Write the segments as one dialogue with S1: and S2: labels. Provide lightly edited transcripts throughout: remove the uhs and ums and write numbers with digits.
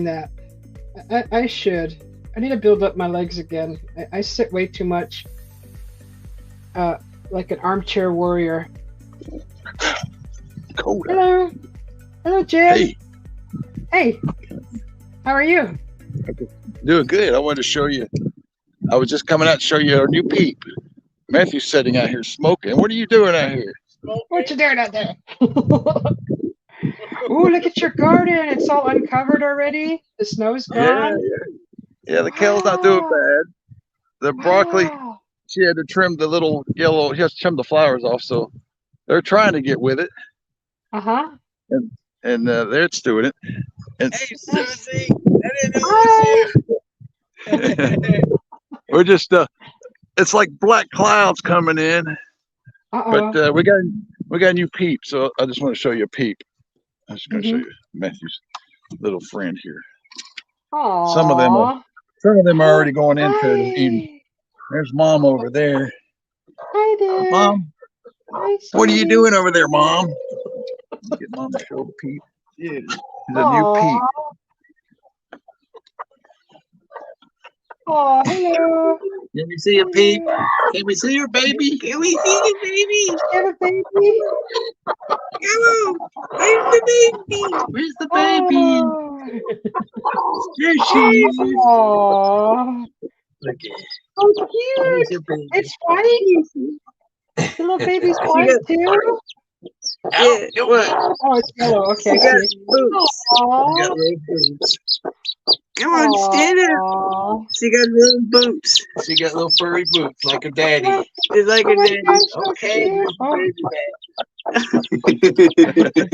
S1: that. I should. I need to build up my legs again. I sit way too much. Like an armchair warrior.
S2: Cold.
S1: Hello. Hello, Jim.
S2: Hey.
S1: Hey. How are you?
S2: Doing good. I wanted to show you. I was just coming out to show you our new peep. Matthew's sitting out here smoking. What are you doing out here?
S1: What you doing out there? Ooh, look at your garden. It's all uncovered already. The snow's gone.
S2: Yeah, the kale's not doing bad. The broccoli,
S1: Wow.
S2: she had to trim the little yellow, she has to trim the flowers off, so they're trying to get with it.
S1: Uh-huh.
S2: And it's doing it. And
S3: hey, Susie. I didn't know it was you.
S2: we're just, it's like black clouds coming in.
S1: Uh-oh.
S2: But we got a new peep, so I just want to show you a peep. I'm just going to show you Matthew's little friend here.
S1: Aww.
S2: Some of them are already going into eating. There's Mom over there.
S1: Hi there.
S2: Mom,
S1: Hi,
S2: what are you
S1: sweetie.
S2: doing over there, Mom? Get Mom to show the peep. Yeah, he's a new peep.
S1: Oh, hello.
S3: Can we see a peep? Can we see your baby? Can we see the baby?
S1: Have a baby.
S3: Hello. Where's the baby? Where's the baby? There she is.
S1: Oh,
S3: Look at it.
S1: so
S3: There's
S1: cute.
S3: your baby.
S1: It's white. The little baby's white too.
S3: Yeah, what?
S1: Oh, it's yellow. Okay,
S3: She got
S1: I see.
S3: boots. She got
S1: Aww.
S3: little boots. Come on, stand up.
S1: Aww.
S3: She got little boots.
S2: She got little furry boots like a daddy.
S3: Just like
S1: Oh
S3: her
S1: my
S3: daddy.
S1: gosh, so
S3: Okay,
S1: cute.
S3: where's the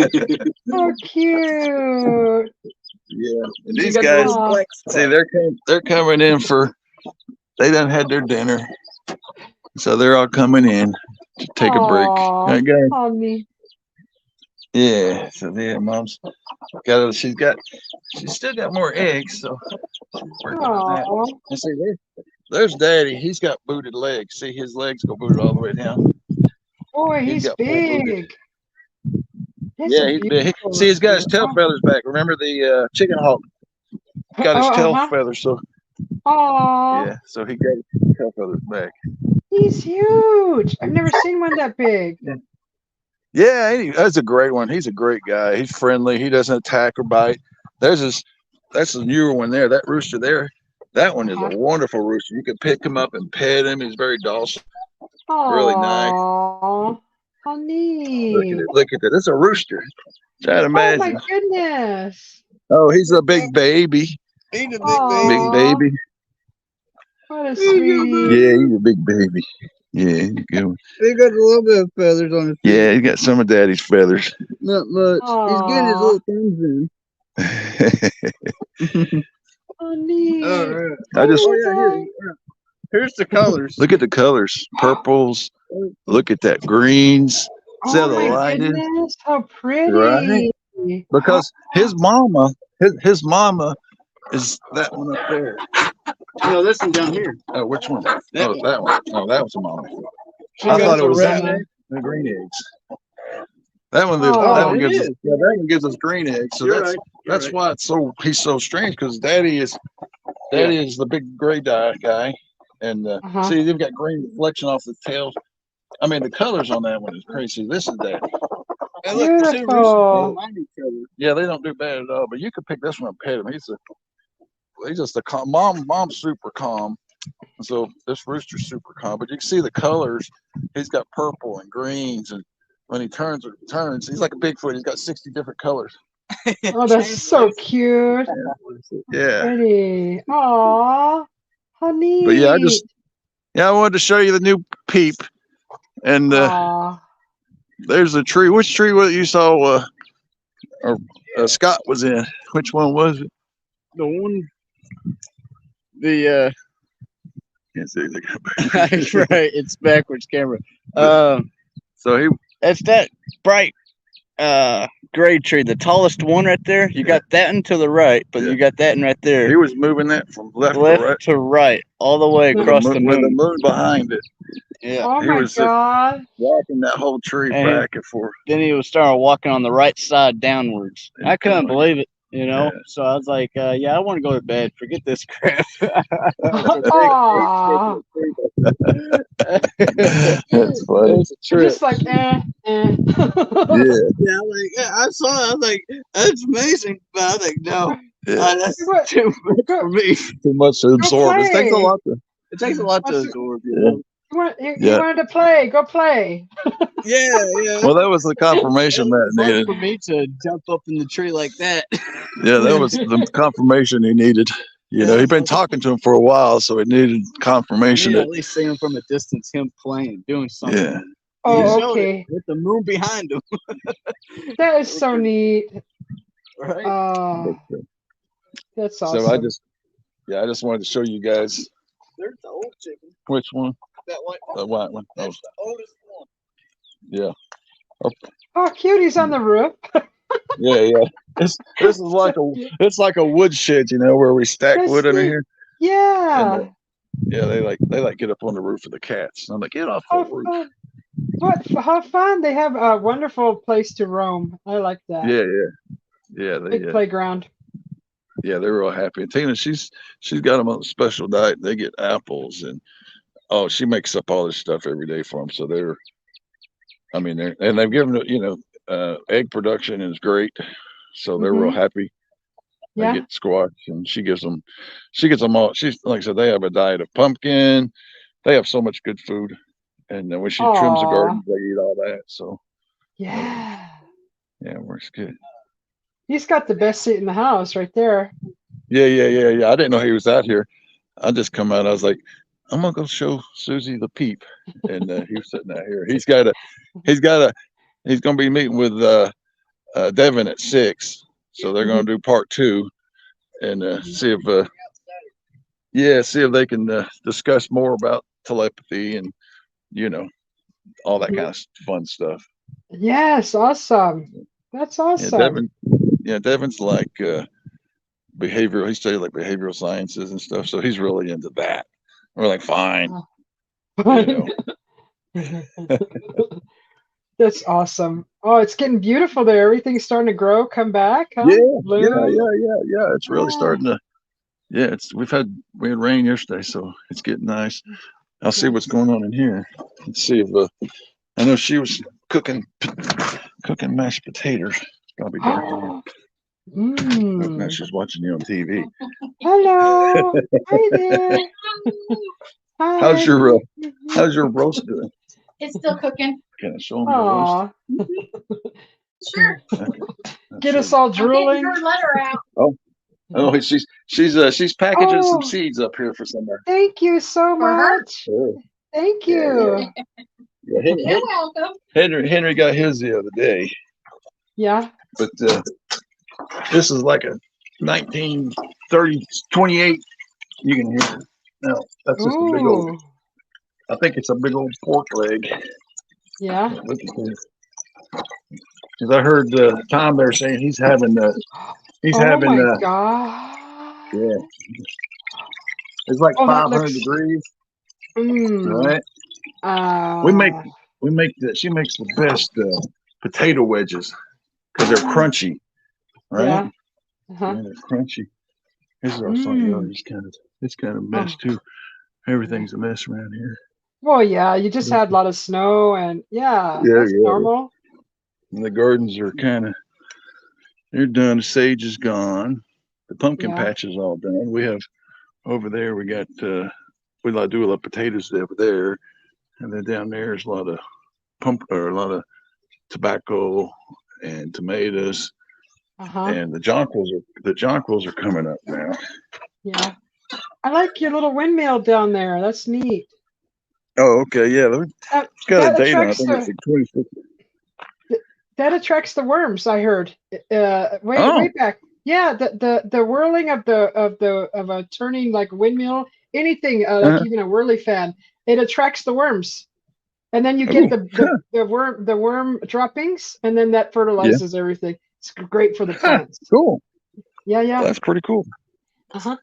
S3: baby
S1: So cute.
S2: Yeah, and
S3: She
S2: these
S3: got
S2: guys,
S3: little black
S2: see, they're coming in for. They done had their dinner, so they're all coming in to take a break.
S1: Aw,
S2: Right, guys?
S1: honey.
S2: Yeah. So yeah, Mom's got. She's still got more eggs, so she's working on that.
S1: Aw.
S2: And see, there's Daddy. He's got booted legs. See, his legs go booted all the way down.
S1: Boy, he's
S2: got full booted.
S1: big. That's
S2: Yeah,
S1: a
S2: he's big.
S1: beautiful
S2: See, he's got his tail
S1: little-
S2: feathers back. Remember the chicken hawk got his tail
S1: uh-huh.
S2: feathers, so
S1: Aw,
S2: yeah, so he got his tail feathers back.
S1: he's huge. I've never seen one that big.
S2: Yeah, that's a great one. He's a great guy. He's friendly. He doesn't attack or bite. That's a newer one there. That rooster there, that one is a wonderful rooster. You can pick him up and pet him. He's very docile. Really nice.
S1: Aw, how neat.
S2: Look at it. Look at it. It's a rooster. Try to
S1: Oh my
S2: imagine.
S1: goodness.
S2: Oh, he's a big baby.
S3: He's a big
S1: Aw.
S2: Big baby.
S1: What a sweetie.
S2: Yeah, he's a big baby. Yeah, he's a good one.
S3: He got a little bit of feathers on his feet.
S2: Yeah, he got some of Daddy's feathers.
S3: Not much. He's getting his little thumbs in.
S1: Oh, neat.
S3: All right.
S2: I just
S3: Here's the colors.
S2: look at the colors. Purples. Look at that. Greens. See how
S1: Oh
S2: the
S1: my
S2: light is?
S1: goodness, how pretty.
S2: Right. Because his mama is that one up there.
S3: No, this one down here.
S2: Oh, which one?
S3: That
S2: Oh,
S3: one.
S2: that one. Oh, that was a mama.
S3: She
S2: I
S3: got
S2: thought it
S3: the
S2: was
S3: red
S2: that
S3: one.
S2: one. The green eggs. That one,
S1: Oh,
S2: that one
S3: it
S2: gives us,
S3: is.
S2: yeah, that one gives us green eggs. So
S3: You're
S2: that's
S3: right. You're
S2: that's
S3: right.
S2: why he's so strange, because Daddy is the big gray guy, and see, they've got green reflection off the tail. I mean, the colors on that one is crazy. This is Daddy.
S3: And look, the two roosters
S1: Beautiful.
S3: behind each other.
S2: Yeah, they don't do bad at all. But you could pick this one and pet him. He's just a calm. Mom's super calm. So this rooster's super calm. But you can see the colors. He's got purple and greens, and when he turns, he's like a Bigfoot. He's got 60 different colors.
S1: Oh, that's so cute.
S2: Yeah.
S1: Pretty. Aw, how neat.
S2: But yeah, I wanted to show you the new peep. And
S1: Aw.
S2: there's a tree. Which tree was it you saw? Scott was in. Which one was it?
S3: The one. The
S2: Can't see the
S3: that's right. It's backwards camera.
S2: So he.
S3: That's that bright gray tree, the tallest one right there. You got that one to the right, but you got that one right there.
S2: He was moving that from left
S3: to right, all the way across the
S2: with the
S3: moon.
S2: moon behind it.
S3: Yeah.
S1: Oh
S2: he
S1: my
S2: was,
S1: God.
S2: Walking that whole tree
S3: And
S2: back and forth.
S3: Then he was starting walking on the right side downwards. I couldn't believe it. You know, so I was like, yeah, I want to go to bed. Forget this crap.
S1: Aw.
S2: That's funny.
S3: It's a trip.
S1: Just like, eh.
S2: Yeah.
S3: Yeah, like I saw it. I was like, that's amazing. But I was like, no,
S2: Yeah.
S3: that's
S1: Go-
S3: too much
S1: go-
S3: for me.
S2: Too much to absorb. It takes a
S1: play.
S2: lot to.
S3: It takes a lot to
S1: What's-
S3: absorb.
S2: Yeah.
S1: He
S2: Yeah.
S1: wanted to play. Go play.
S3: Yeah.
S2: Well, that was the confirmation that
S3: It's hard
S2: needed.
S3: for me to jump up in the tree like that.
S2: Yeah, that was the confirmation he needed. You know, he'd been talking to him for a while, so he needed
S3: I
S2: confirmation
S3: need
S2: that.
S3: at least see him from a distance, him playing, doing something.
S2: Yeah.
S1: Oh,
S3: He showed
S1: okay.
S3: it with the moon behind him.
S1: That is so neat.
S3: Right?
S1: That's awesome.
S2: So I just wanted to show you guys
S3: There's the old chicken.
S2: which one,
S3: That one.
S2: the white one. Oh,
S3: That's the oldest one.
S2: yeah,
S1: Oh, cutie's on the roof.
S2: yeah. This is like a wood shed, you know, where we stack
S1: That's
S2: wood under
S1: neat.
S2: here.
S1: Yeah.
S2: And, yeah, they like get up on the roof of the cats. And I'm like, get off the
S1: How
S2: roof.
S1: fun. How fun. They have a wonderful place to roam. I like that.
S2: Yeah.
S1: Big playground.
S2: Yeah, they're real happy. And Tina, she's got them on a special diet. They get apples and she makes up all this stuff every day for them. So they've given it, egg production is great. So they're real happy. They
S1: Yeah.
S2: get squash and she gets them all. She's like I said, they have a diet of pumpkin. They have so much good food. And then when she trims the
S1: Aw.
S2: garden, they eat all that. So
S1: Yeah.
S2: yeah, it works good.
S1: He's got the best seat in the house right there.
S2: Yeah. I didn't know he was out here. I just come out. I was like, I'm gonna go show Susie the peep, and he was sitting out here. He's gonna be meeting with Devin at 6, so they're gonna do part 2, and see if they can discuss more about telepathy and all that kind of fun stuff.
S1: Yes, awesome. That's awesome.
S2: Devin's like behavioral. He studied like behavioral sciences and stuff, so he's really into that. We're like, fine.
S1: That's awesome. Oh, it's getting beautiful there. Everything's starting to grow, come back. Huh?
S2: Yeah.
S1: Bloom.
S2: It's really starting to. Yeah, we had rain yesterday, so it's getting nice. I'll see what's going on in here. Let's see if I know she was cooking mashed potatoes. It's probably dark. Now she's watching you on TV.
S1: Hello. Hi there. Hi.
S2: How's your roast doing?
S4: It's still cooking.
S2: Can I show them your roast?
S4: Sure.
S1: Get us all
S4: I'm getting
S1: drooling.
S4: her letter out.
S2: Oh, she's packaging some seeds up here for somewhere.
S1: Thank you so
S4: For her?
S1: much.
S2: Oh.
S1: Thank you.
S2: Yeah,
S4: You're welcome.
S2: Henry got his the other day,
S1: Yeah.
S2: but this is like a 1930 28. You can hear it. No, that's just a big old.
S1: Ooh.
S2: I think it's a big old pork leg.
S1: Yeah.
S2: Look at this. Because I heard Tom there saying he's having
S1: Oh my God.
S2: yeah. It's like
S1: Oh, that
S2: 500
S1: looks-
S2: degrees,
S1: Mm.
S2: right? We make she makes the best potato wedges because they're crunchy, right?
S1: Yeah. Uh-huh.
S2: Yeah, they're crunchy. This is our front yard. It's kind of a mess too. Everything's a mess around here.
S1: Well, yeah, you just had a lot of snow and that's normal.
S2: And the gardens are they're done. The sage is gone. The pumpkin patch is all done. We have over there, we got, we like do a lot of potatoes over there. And then down there is a lot of tobacco and tomatoes.
S1: Uh-huh.
S2: And the jonquils are coming up now.
S1: Yeah. I like your little windmill down there. That's neat.
S2: Oh, okay. Yeah. It's got a date on it. I think it's like 26.
S1: That attracts the worms, I heard. Way back. Yeah, the whirling of a turning like windmill, anything like even a whirly fan, it attracts the worms. And then you get the worm droppings, and then that fertilizes everything. It's great for the plants.
S2: Cool.
S1: Yeah.
S2: That's pretty cool.
S1: Uh-huh.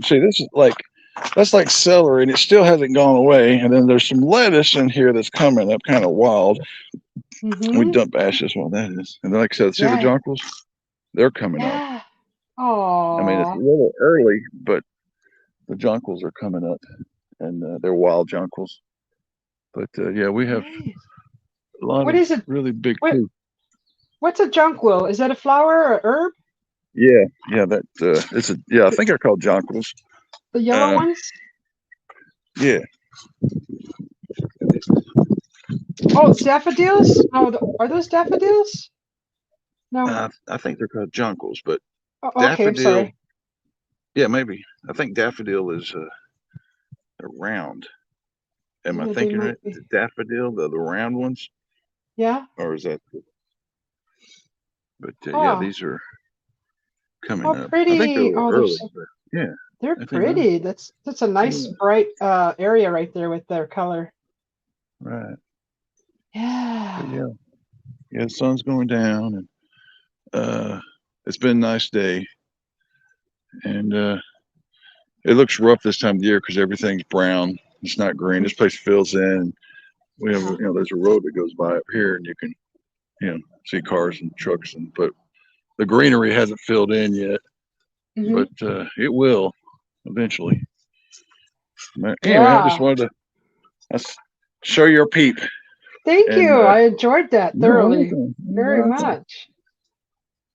S2: See, that's like celery, and it still hasn't gone away. And then there's some lettuce in here that's coming up, kind of wild.
S1: Mm-hmm.
S2: We dump ashes while that is. And then, like I said, see the jonquils? They're coming up. I mean, it's a
S1: Oh,
S2: little early, but the jonquils are coming up, and they're wild jonquils. But yeah, we have
S1: nice.
S2: a lot
S1: What
S2: of
S1: is it?
S2: really big
S1: What
S2: trees.
S1: what's a jonquil? Is that a flower or herb?
S2: Yeah, yeah, that it's a yeah. I
S1: The,
S2: think they're called jonquils.
S1: the yellow
S2: Um,
S1: ones?
S2: yeah,
S1: Oh, daffodils? No, are those daffodils? No.
S2: I think they're called jonquils, but
S1: Oh, okay, I'm
S2: daffodil.
S1: sorry.
S2: Yeah, maybe. I think daffodil is round. Am I
S1: Yeah, they
S2: thinking right?
S1: might be.
S2: The daffodil, the round ones,
S1: Yeah.
S2: or is that? But yeah,
S1: Oh,
S2: these are coming
S1: oh,
S2: up. I think they're a
S1: pretty.
S2: little
S1: Oh,
S2: early, but yeah,
S1: they're
S2: I think nice.
S1: pretty. That's a nice
S2: Yeah,
S1: bright area right there with their color.
S2: right. But
S1: Yeah.
S2: yeah, yeah, the sun's going down, and it's been a nice day, and it looks rough this time of year because everything's brown. It's not green.
S1: Mhm.
S2: This place fills in. We have,
S1: Uh-huh.
S2: there's a road that goes by up here, and you can, see cars and trucks, but the greenery hasn't filled in yet,
S1: Hmm.
S2: but it will eventually. Anyway, I just
S1: Yeah.
S2: wanted to let's show your peep,
S1: Thank
S2: and
S1: you. I enjoyed that
S2: you're
S1: thoroughly,
S2: welcome. You're
S1: very
S2: welcome.
S1: much.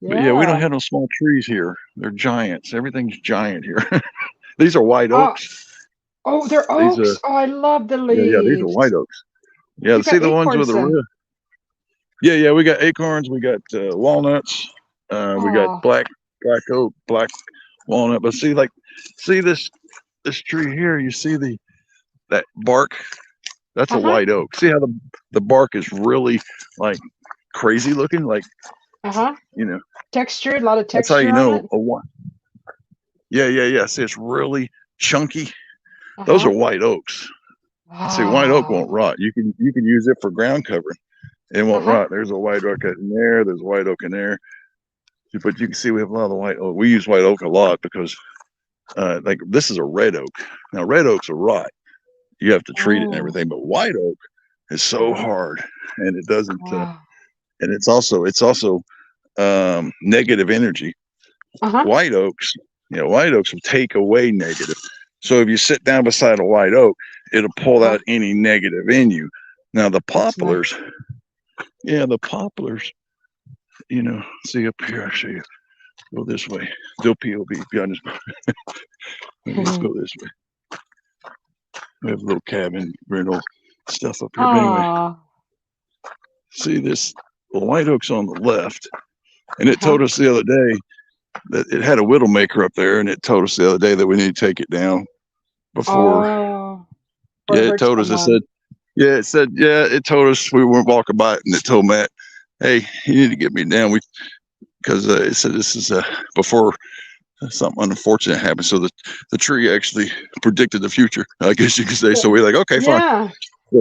S2: But yeah, we don't
S1: Yeah.
S2: have no small trees here. They're giants. Everything's giant here. These are white
S1: Oh,
S2: oaks.
S1: oh, they're
S2: These
S1: oaks. Oh, I love the
S2: yeah, these are white
S1: leaves.
S2: oaks. Yeah,
S1: You
S2: see
S1: got
S2: the ones with
S1: acorns
S2: the
S1: then.
S2: real. Yeah, we got acorns. We got walnuts. We got
S1: Oh,
S2: black oak, black walnut. But see this tree here. You see that bark? That's a
S1: uh-huh,
S2: white oak. See how the bark is really like crazy looking? Like
S1: uh-huh.
S2: you know,
S1: Textured, a lot of
S2: that's how you
S1: texture on
S2: know
S1: it.
S2: a one. Yeah, yeah, yeah. See, it's really chunky. Those are
S1: Uh-huh.
S2: white oaks. See, white oak won't
S1: Wow.
S2: rot. You can use it for ground covering. It won't
S1: Uh-huh.
S2: rot. There's a white oak in there. There's a white oak in there. But you can see we have a lot of white oak. We use white oak a lot because like this is a red oak. Now red oaks are rot. You have to treat it and
S1: Oh,
S2: everything. But white oak is so
S1: uh-huh.
S2: hard, and it doesn't.
S1: Wow.
S2: And it's also negative energy.
S1: Uh-huh.
S2: White oaks, white oaks will take away negative. So if you sit down beside a white oak, it'll pull
S1: Uh-huh.
S2: out any negative in you. Now the
S1: That's nice.
S2: poplars, yeah, the poplars, see up here, I'll show you. Go this way. Still POV. Let's go this way. We have a little cabin, rental stuff up here. But anyway,
S1: Oh,
S2: see this the white oak's on the left, and it
S1: uh-huh.
S2: told us the other day that it had a widowmaker up there, and it told us the other day that we need to take it down before.
S1: Oh, or
S2: Yeah,
S1: it
S2: it
S1: hurts
S2: told us.
S1: someone.
S2: It told us we weren't walking by it, and it told Matt, "Hey, you need to get me down." Because it said this is before something unfortunate happened. So the tree actually predicted the future, I guess you could say. So we're like, okay, fine.
S1: Yeah,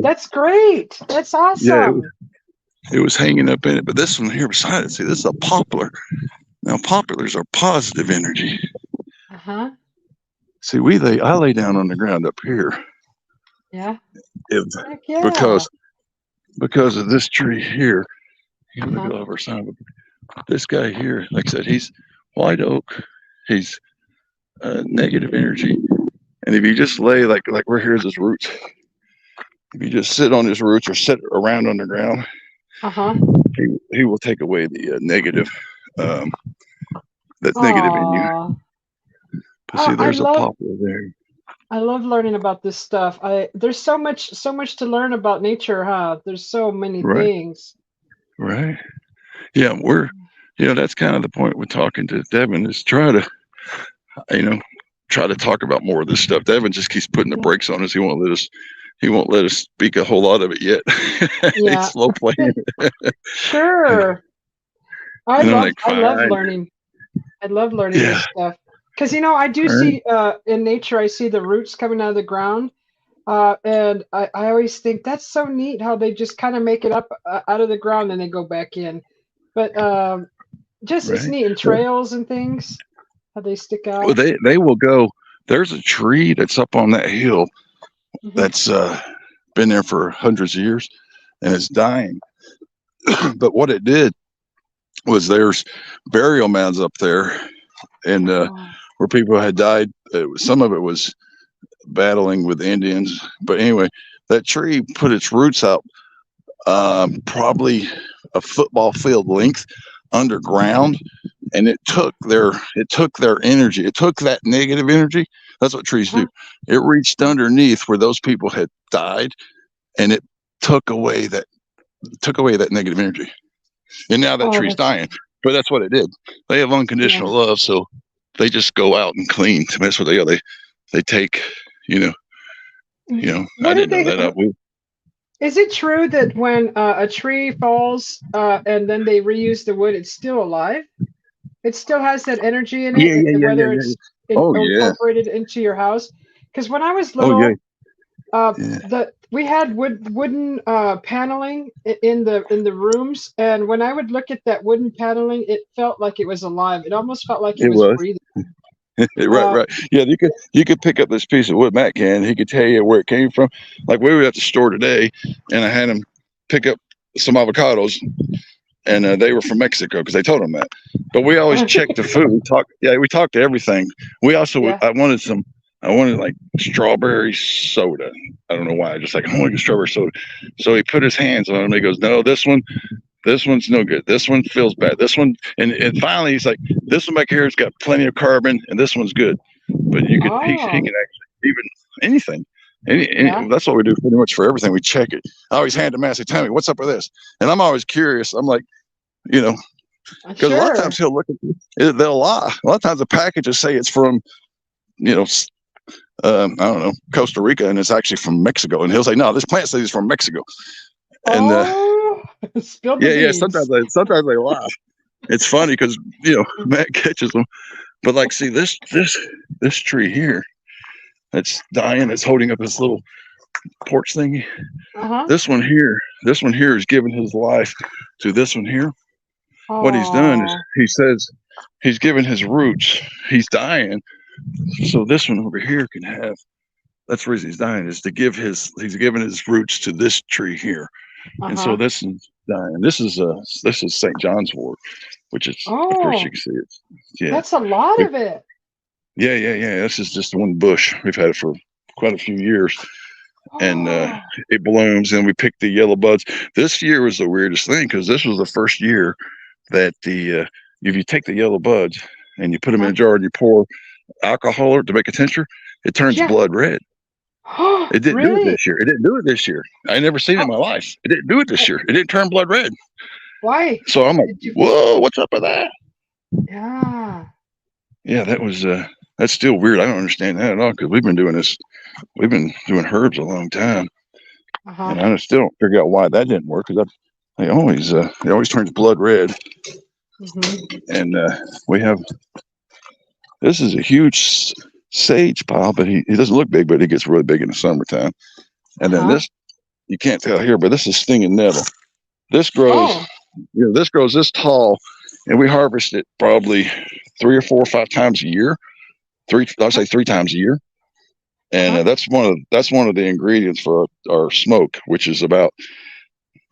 S1: that's great. That's
S2: Yeah,
S1: awesome.
S2: it was hanging up in it. But this one here beside it, see, this is a poplar. Now poplars are positive energy.
S1: Uh-huh.
S2: See, I lay down on the ground up here.
S1: Yeah.
S2: If
S1: Heck yeah.
S2: because of this tree here. Let me
S1: Uh-huh.
S2: go over some of this guy here. Like I said, he's white oak. He's negative energy. And if you just lay like where here's his roots, if you just sit on his roots or sit around on the ground,
S1: Uh-huh.
S2: he will take away the negative that's negative in you.
S1: Oh,
S2: But see,
S1: I
S2: there's a
S1: love
S2: poplar there.
S1: I love learning about this stuff. There's so much to learn about nature, huh? There's so many
S2: Right,
S1: things.
S2: right. Yeah, that's kind of the point with talking to Devin is try to talk about more of this stuff. Devin just keeps putting the
S1: Yeah.
S2: brakes on us. He won't let us speak a whole lot of it yet.
S1: Yeah.
S2: He's slow playing.
S1: Sure. I
S2: And I'm
S1: love
S2: like,
S1: I love
S2: fine.
S1: learning. I love learning
S2: Yeah.
S1: this stuff. Because I do
S2: All right.
S1: see in nature I see the roots coming out of the ground. And I always think that's so neat how they just kind of make it up out of the ground and they go back in. But just it's
S2: Right.
S1: neat in trails and things how they stick out.
S2: Well, they will go. There's a tree that's up on that hill
S1: Mhm.
S2: that's been there for hundreds of years, and it's dying. But what it did was there's burial mounds up there, and where people had died. Some of it was battling with Indians, but anyway, that tree put its roots out probably a football field length underground, and it took their energy. It took that negative energy. That's what trees do. It reached underneath where those people had died, and it took away that negative energy. And now that tree's dying. But that's what it did. They have unconditional love, so they just go out and clean. That's what they are. They take, I didn't know that.
S1: Is it true that when a tree falls and then they reuse the wood, it's still alive? It still has that energy in it, whether it's incorporated into your house? Because when I was little, we had wooden paneling in the rooms, and when I would look at that wooden paneling, it felt like it was alive. It almost felt like it was breathing.
S2: Right. Yeah, you could pick up this piece of wood, Matt can. He could tell you where it came from. Like we were at the store today, and I had him pick up some avocados, and they were from Mexico because they told him that. But we always check the food. We talk to everything. We also I wanted like strawberry soda. I don't know why. I wanted strawberry soda. So he put his hands on it, and he goes, "No, this one's no good. This one feels bad. This one," and finally he's like, "This one back here has got plenty of carbon, and this one's good." But you can he can actually even anything. That's what we do pretty much for everything. We check it. I always hand him, say, "Tell me what's up with this," and I'm always curious. I'm like, because a lot of times he'll look at it, they'll lie. A lot of times the packages say it's from, I don't know, Costa Rica, and it's actually from Mexico, and he'll say, "No, this plant says it's from Mexico." And sometimes they lie. It's funny because Matt catches them, but like, see this tree here that's dying, it's holding up this little porch thingy. This one here is giving his life to this one here. What he's done is he says he's given his roots. He's dying, so this one over here can have. That's the reason he's dying, is to give he's given his roots to this tree here. And so this is dying. This is St. John's wort, which is of course you can see it. Yeah,
S1: that's a lot of it.
S2: Yeah. This is just one bush. We've had it for quite a few years, and it blooms. And we pick the yellow buds. This year was the weirdest thing because this was the first year that if you take the yellow buds and you put them in a jar and you pour alcohol to make a tincture, it turns blood red. It didn't do it this year. It didn't do it this year. I never seen it in my life. It didn't do it this year. It didn't turn blood red.
S1: Why?
S2: So I'm like, whoa, what's up with that? Yeah, that was that's still weird. I don't understand that at all because we've been doing herbs a long time, and I still don't figure out why that didn't work because it always turns blood red. And we have this is a huge sage pile, but he doesn't look big, but he gets really big in the summertime. And then this, you can't tell here, but this is stinging nettle. This grows, this grows this tall, and we harvest it probably 3 or 4 or 5 times a year. I'll say 3 times a year. And that's one of the ingredients for our smoke, which is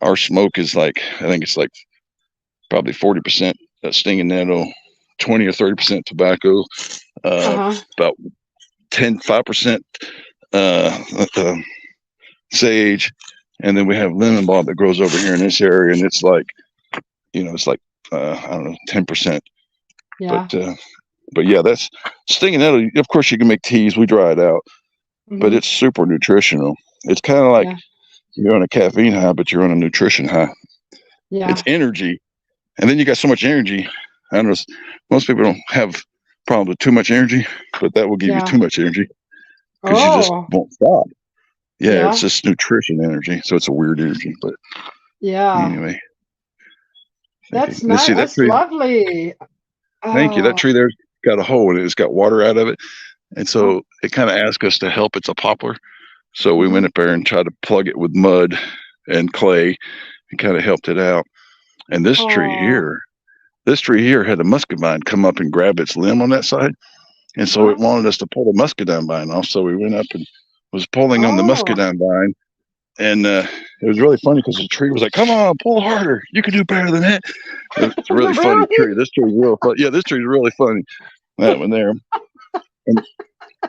S2: our smoke is I think it's probably 40% stinging nettle, 20 or 30% tobacco, about 5% sage, and then we have lemon balm that grows over here in this area, and it's I don't know, 10%. But yeah, that's stinging nettle. Of course, you can make teas. We dry it out, but it's super nutritional. It's kind of like you're on a caffeine high, but you're on a nutrition high. It's energy, and then you got so much energy. I don't know. Most people don't have problems with too much energy, but that will give you too much energy because you just won't stop. It's just nutrition energy, so it's a weird energy. But anyway,
S1: that's nice. That's lovely.
S2: Thank you. That tree there's got a hole in it. It's got water out of it, and so it kind of asked us to help. It's a poplar, so we went up there and tried to plug it with mud and clay, and kind of helped it out. And this tree here had a muscadine come up and grab its limb on that side. And so it wanted us to pull the muscadine vine off. So we went up and was pulling on the muscadine vine. And it was really funny because the tree was like, "Come on, pull harder. You can do better than that." It's a really funny tree. This tree is real fun. Yeah, this tree is really funny. That one there. And,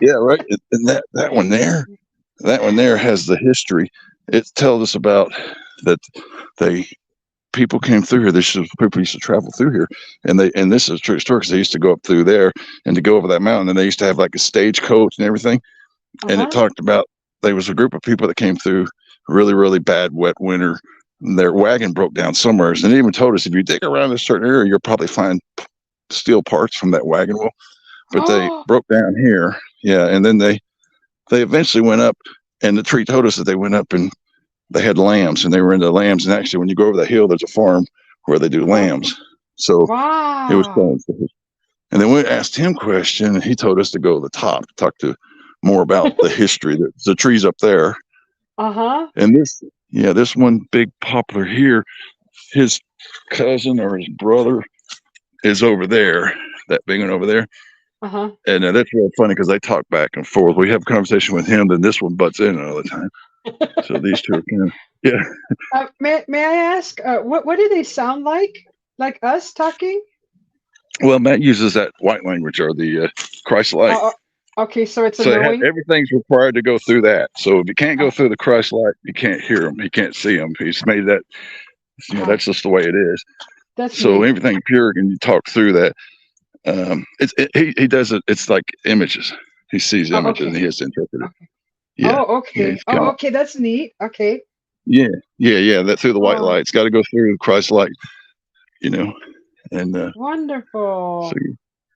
S2: yeah, right. And that one there has the history. It tells us about that people came through here. People used to travel through here, and this is a true story because they used to go up through there and to go over that mountain, and they used to have like a stagecoach and everything. And it talked about there was a group of people that came through really, really bad wet winter. And their wagon broke down somewhere, and it even told us if you dig around a certain area, you'll probably find steel parts from that wagon wheel. But they broke down here, yeah, and then they eventually went up, and the tree told us that they went up and they had lambs, and they were into lambs. And actually, when you go over the hill, there's a farm where they do lambs. So it was fun. And then we asked him question, and he told us to go to the top, talk to more about the history. The trees up there. And this one big poplar here, his cousin or his brother is over there. That big one over there. And that's real funny because they talk back and forth. We have a conversation with him, then this one butts in all the time. So these two are kind of, yeah.
S1: May I ask, what do they sound like? Like us talking?
S2: Well, Matt uses that white language or the Christ-like.
S1: Okay, so it's
S2: so
S1: annoying.
S2: Everything's required to go through that. So if you can't go through the Christ-like, you can't hear him. You can't see him. He's made that. That's just the way it is.
S1: That's
S2: so
S1: neat.
S2: Everything pure, and you talk through that. He does it. It's like images. He sees images and he has to interpret it. Yeah.
S1: Okay. Okay. That's neat. Okay.
S2: Yeah. That through the white light. It's got to go through Christ-like, and
S1: wonderful.
S2: So,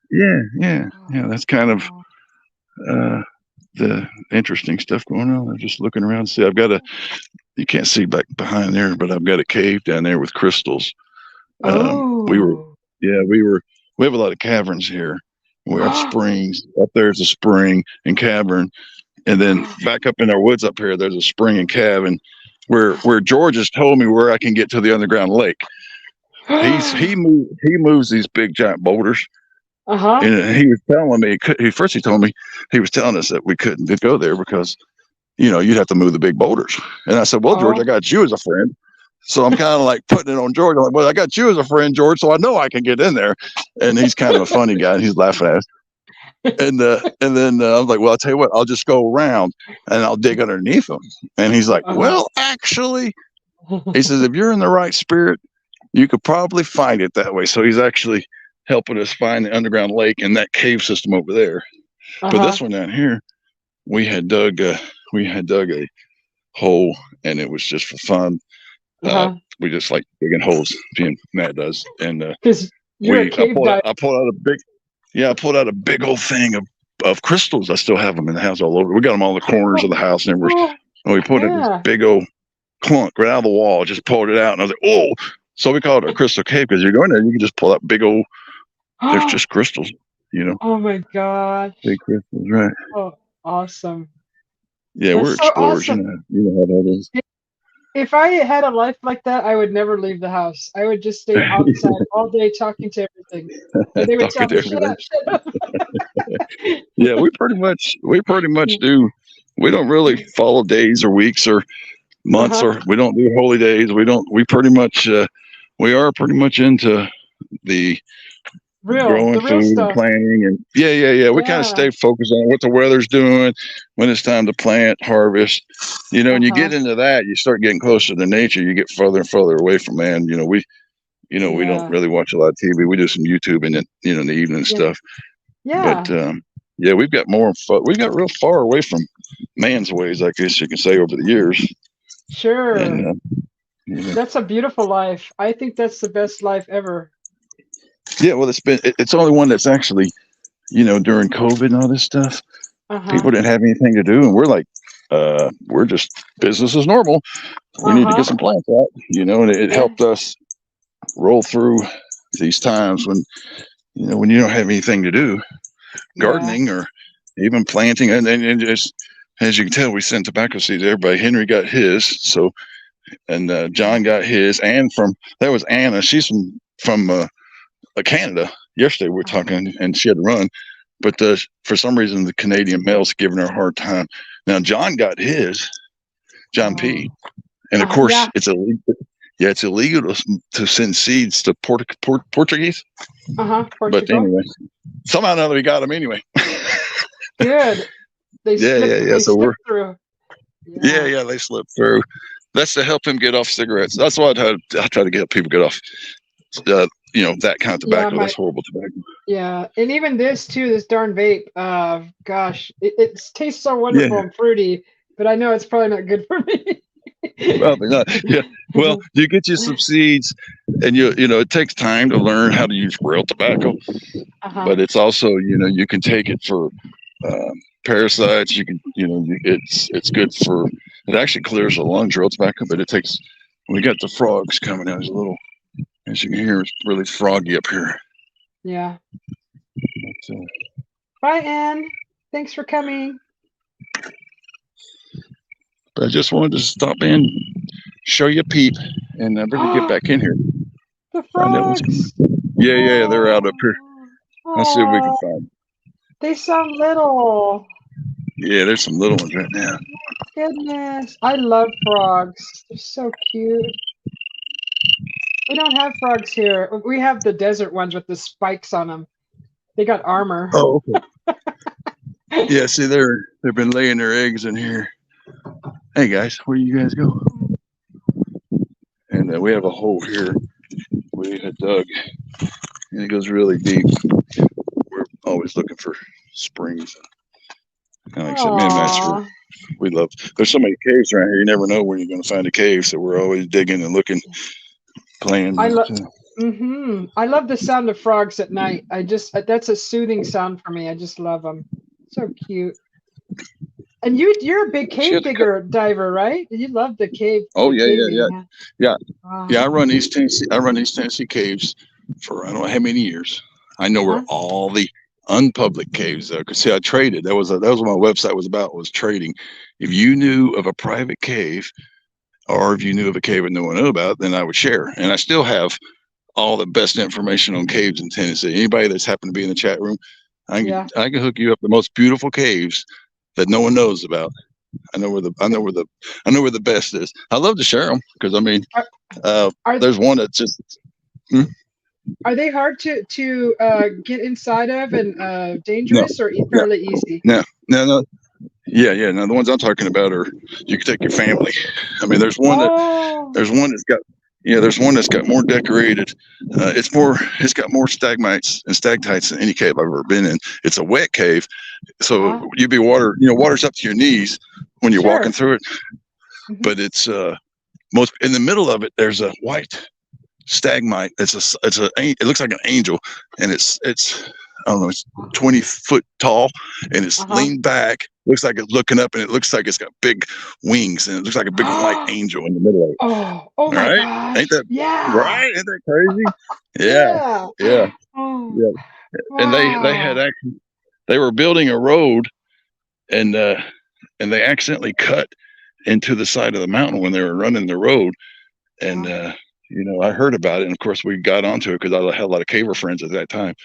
S2: yeah. That's kind of the interesting stuff going on. I'm just looking around. See, you can't see back behind there, but I've got a cave down there with crystals. We have a lot of caverns here. We have springs. Up there's a spring and cavern. And then back up in our woods up here, there's a spring and cavern where George has told me where I can get to the underground lake. He moves these big giant boulders. And he was telling me, he told me, he was telling us that we couldn't go there because, you'd have to move the big boulders. And I said, well, George, I got you as a friend. So I'm kind of like putting it on George. I'm like, well, I got you as a friend, George, so I know I can get in there. And he's kind of a funny guy. And he's laughing at us. And then I was like, well, I'll tell you what, I'll just go around and I'll dig underneath them. And he's like, well, actually, he says, if you're in the right spirit, you could probably find it that way. So he's actually helping us find the underground lake and that cave system over there. But this one down here, we had dug a hole, and it was just for fun. We just like digging holes, being Matt does, and I pulled out a big old thing of crystals. I still have them in the house all over. We got them all in the corners of the house, and we put this big old clunk right out of the wall. Just pulled it out, and I was like, oh! So we call it a crystal cave because you go in there and you can just pull out big old. There's just crystals,
S1: Oh my gosh!
S2: Big crystals, right?
S1: Oh, awesome!
S2: Yeah,
S1: That's
S2: we're
S1: so
S2: explorers.
S1: awesome.
S2: You know how that is.
S1: If I had a life like that, I would never leave the house. I would just stay outside all day talking to everything. And they would tell me, shut up.
S2: Yeah, we pretty much do. We don't really follow days or weeks or months, or we don't do holy days. We pretty much we are pretty much into the growing food and planting, and we kind of stay focused on what the weather's doing, when it's time to plant, harvest, and you get into that, you start getting closer to nature, you get further and further away from man. We don't really watch a lot of TV. We do some YouTube and then in the evening stuff. But we've got real far away from man's ways, I guess you can say, over the years.
S1: Sure.
S2: And,
S1: that's a beautiful life. I think that's the best life ever.
S2: Yeah, well, it's only one that's actually, during COVID and all this stuff, people didn't have anything to do, and we're like, we're just business as normal. We need to get some plants out, and it helped us roll through these times when, when you don't have anything to do, gardening or even planting, and just as you can tell, we sent tobacco seeds to everybody. Henry got his, and John got his, and that was Anna. She's from Canada. Yesterday we were talking, and she had to run, but for some reason the Canadian mail's giving her a hard time. Now John got his, John P, and of course it's illegal. Yeah, it's illegal to send seeds to Portuguese. But
S1: Portugal.
S2: anyway, somehow or another we got them anyway.
S1: Good. They
S2: Yeah. So
S1: slip through.
S2: Yeah, they slip through. That's to help them get off cigarettes. That's why I try to get people get off. That kind of tobacco. That's horrible tobacco.
S1: Yeah, and even this too, this darn vape. Gosh, it tastes so wonderful and fruity, but I know it's probably not good for me.
S2: Probably not. Yeah. Well, you get you some seeds, and it takes time to learn how to use real tobacco. But it's also, you can take it for parasites. You can, it's good for. It actually clears the lungs, real tobacco, but it takes. We got the frogs coming out. There's a little, as you can hear, it's really froggy up here.
S1: Yeah. Bye, Anne. Thanks for coming.
S2: But I just wanted to stop in, show you a peep, and I better get back in here.
S1: The frogs.
S2: Yeah, they're out up here. I'll see if we can find them.
S1: They sound little.
S2: Yeah, there's some little ones right now.
S1: Goodness, I love frogs. They're so cute. We don't have frogs here. We have the desert ones with the spikes on them. They got armor.
S2: Oh, okay. Yeah, see, they've been laying their eggs in here. Hey guys, where you guys go? And we have a hole here we had dug, and it goes really deep. We're always looking for springs. And like I said, man, that's where we love. There's so many caves around here. You never know when you're going to find a cave, so we're always digging and looking, playing.
S1: I love the sound of frogs at night. That's a soothing sound for me. I just love them. So cute. And you're a big cave diver, right? You love the cave.
S2: Oh yeah. Wow. Yeah, I run East Tennessee caves for I don't know how many years. I know where all the unpublic caves are. Cause see, I traded. That was what my website was about, was trading. If you knew of a private cave, or if you knew of a cave that no one knew about, then I would share. And I still have all the best information on caves in Tennessee. Anybody that's happened to be in the chat room, I can hook you up the most beautiful caves that no one knows about. I know where the best is. I love to share them because I mean, there's one that's just.
S1: Are they hard to get inside of and dangerous or fairly easy?
S2: No. Yeah. No, the ones I'm talking about are you can take your family. I mean, there's one that's got more decorated. It's got more stalagmites and stalactites than any cave I've ever been in. It's a wet cave, so you'd be water's up to your knees when you're walking through it. But it's in the middle of it. There's a white stalagmite. It looks like an angel, and it's I don't know, it's 20 foot tall, and it's leaned back. Looks like it's looking up, and it looks like it's got big wings, and it looks like a big white angel in the middle of it.
S1: Oh my gosh.
S2: Ain't that right? Ain't that crazy? Yeah.
S1: Wow.
S2: And they were building a road, and they accidentally cut into the side of the mountain when they were running the road, and I heard about it, and of course we got onto it because I had a lot of caver friends at that time,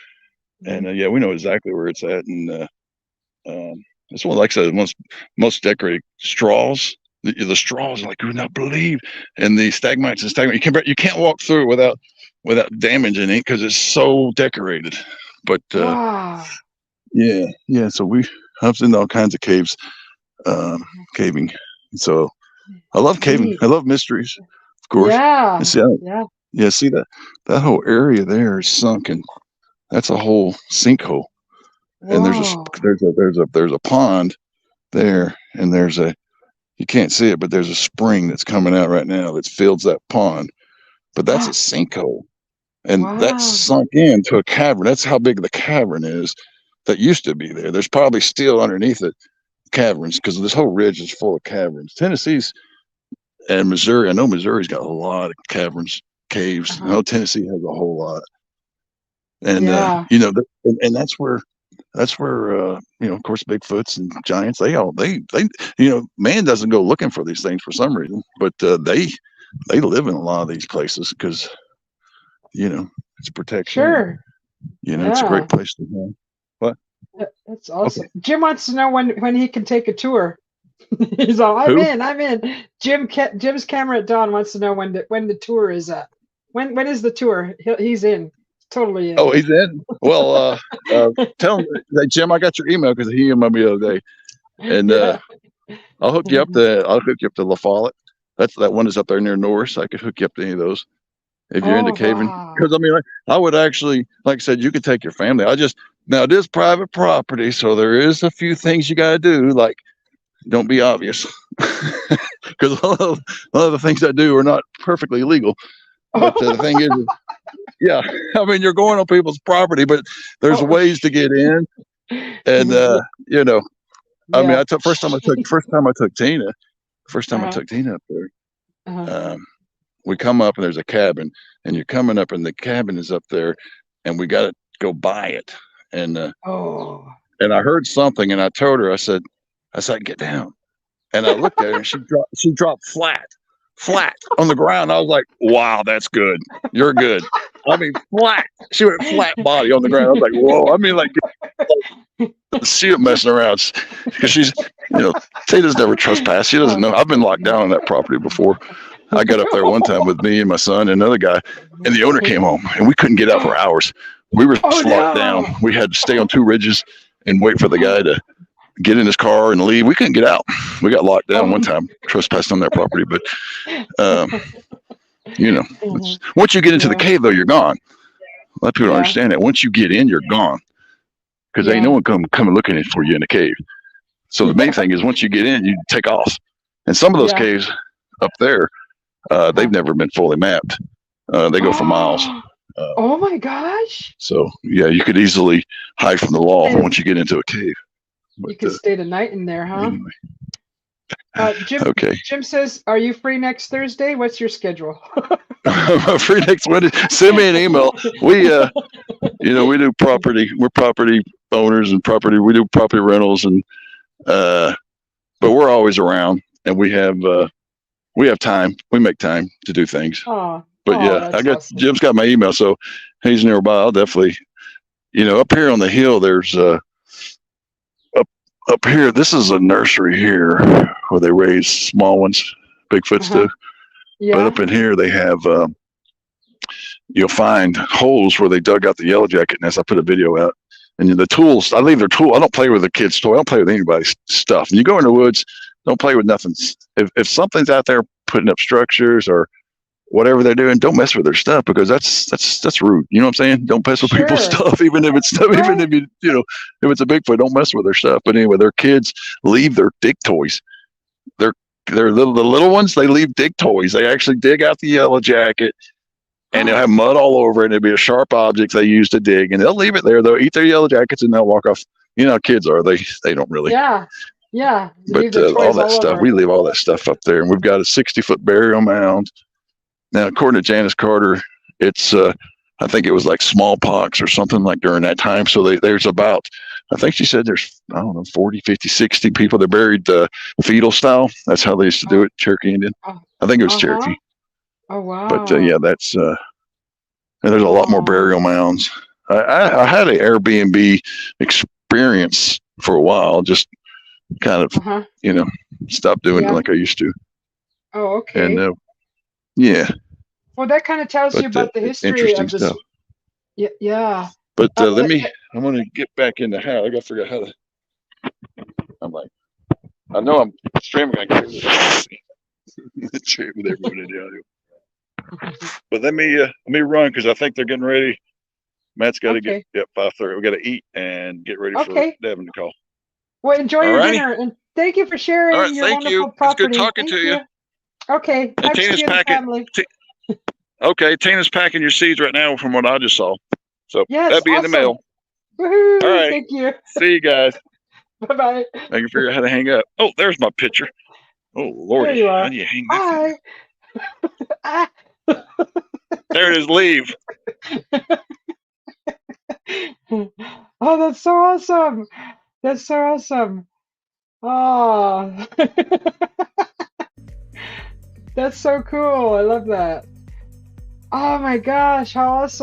S2: and we know exactly where it's at, and it's one, like I said, most decorated straws. The straws, like you would not believe, and the stalagmites and stalagmites. You can't walk through it without damaging it because it's so decorated. But yeah. So I've seen all kinds of caves, caving. So I love caving. I love mysteries, of course.
S1: Yeah.
S2: See that whole area there is sunken. That's a whole sinkhole. And there's a pond there, and you can't see it, but there's a spring that's coming out right now that fills that pond. But that's a sinkhole, and that's sunk into a cavern. That's how big the cavern is that used to be there. There's probably still underneath it caverns, because this whole ridge is full of caverns. Tennessee's and Missouri. I know Missouri's got a lot of caverns, caves. I know Tennessee has a whole lot, and and that's where of course, Bigfoots and giants, man doesn't go looking for these things for some reason, but they live in a lot of these places because it's protection.
S1: Sure.
S2: It's a great place to go. What?
S1: That's awesome. Okay. Jim wants to know when he can take a tour. He's all, I'm
S2: Who?
S1: in, I'm in. Jim's camera at dawn wants to know when the tour is up. When is the tour? He's in, totally in.
S2: Oh, he's in. Well, tell him, hey, Jim, I got your email because he emailed me the other day, and
S1: Yeah.
S2: I'll hook you up to La Follette. That one is up there near Norris. I could hook you up to any of those if you're into
S1: Oh
S2: caving.
S1: wow.
S2: Because I mean, I would actually, like I said, you could take your family. Now it is private property, so there is a few things you got to do, like don't be obvious, because a lot of the things I do are not perfectly legal. But the thing is, yeah, I mean, you're going on people's property, but there's
S1: Oh.
S2: ways to get in, and you know, I mean, first time I took Tina up there. We come up and there's a cabin, and you're coming up, and the cabin is up there, and we got to go by it, and and I heard something, and I told her, I said, get down, and I looked at her, and she dropped flat on the ground. I was like, wow, that's good. You're good. I mean, flat. She went flat body on the ground. I was like, whoa. I mean, like she was messing around because she's, Tina's never trespassed. She doesn't know. I've been locked down on that property before. I got up there one time with me and my son and another guy, and the owner came home, and we couldn't get out for hours. We were locked down. We had to stay on 2 ridges and wait for the guy to get in his car and leave. We couldn't get out. We got locked down one time, trespassed on that property. But, once you get into the cave, though, you're gone. A lot of people don't understand that. Once you get in, you're gone, because ain't no one coming looking for you in the cave. So the main thing is once you get in, you take off. And some of those caves up there, they've never been fully mapped. They go for miles.
S1: Oh my gosh.
S2: So yeah, you could easily hide from the law once you get into a cave. But,
S1: you could stay the night in there, huh?
S2: Anyway.
S1: Jim says, are you free next Thursday? What's your schedule?
S2: I'm free next Wednesday. Send me an email. We we do property. We're property owners and we do property rentals, and but we're always around, and we have time. We make time to do things. But awesome. Jim's got my email, so he's nearby. I'll definitely, up here on the hill, there's up here, this is a nursery here where they raise small ones, Bigfoots do. Yeah. But up in here, they have, you'll find holes where they dug out the yellow jacket nest. I put a video out. And the tools, I leave their tool. I don't play with the kids' toy. I don't play with anybody's stuff. And you go in the woods, don't play with nothing. If something's out there putting up structures or whatever they're doing, don't mess with their stuff, because that's rude. You know what I'm saying? Don't mess with people's stuff, even if it's even if if it's a Bigfoot, don't mess with their stuff. But anyway, their kids leave their dig toys. The little ones, they leave dig toys. They actually dig out the yellow jacket, and they'll have mud all over it, and it'll be a sharp object they use to dig, and they'll leave it there. They'll eat their yellow jackets and they'll walk off. You know how kids are. They don't really.
S1: Yeah.
S2: But all that stuff, we leave all that stuff up there, and we've got a 60-foot burial mound. Now, according to Janice Carter, it's I think it was like smallpox or something like during that time. So there's about, I think she said there's, I don't know, 40, 50, 60 people. They're buried fetal style. That's how they used to do it, Cherokee Indian. I think it was Cherokee.
S1: Oh, wow.
S2: But that's, and there's a lot more burial mounds. I had an Airbnb experience for a while, just kind of, stopped doing it like I used to.
S1: Oh, okay.
S2: And yeah.
S1: Well, that kind of tells you about the history of this. Stuff. Yeah.
S2: But I'm going to get back in the house. I got to figure out how to. I know I'm streaming. I can stream with everybody down here. But let me run, because I think they're getting ready. Matt's got to get 5:30. We got to eat and get ready for Devin to call.
S1: Well, enjoy your dinner, and thank you for sharing your wonderful property.
S2: It's good talking to you.
S1: Okay.
S2: And Tina's packing. Okay, Tina's packing your seeds right now, from what I just saw. So that'll be in the mail.
S1: Woohoo!
S2: All right.
S1: Thank you.
S2: See you guys.
S1: Bye-bye.
S2: I can figure out how to hang up. Oh, there's my picture. Oh, Lordy.
S1: There you are.
S2: How do you hang that?
S1: Bye.
S2: There it is. Leave.
S1: Oh, that's so awesome. That's so awesome. Oh. That's so cool. I love that. Oh my gosh, how awesome.